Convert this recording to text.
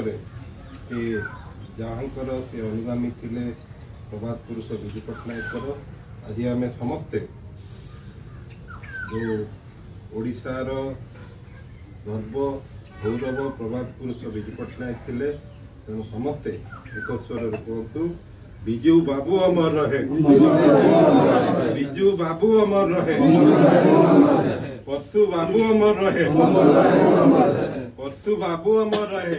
कहे कि जहाँकर से अनुगामी थिले प्रभात पुरुष विजु पट्टनायक आज आम समस्ते जो ओडिशार गर्व गौरव प्रभात पुरुष विजु पट्टनायक थिले तेणु समस्ते एक स्वर कहतु विजु बाबू अमर रहे, विजु बाबू अमर रहे, परशु बाबू अमर रहे, परशु बाबू अमर रहे।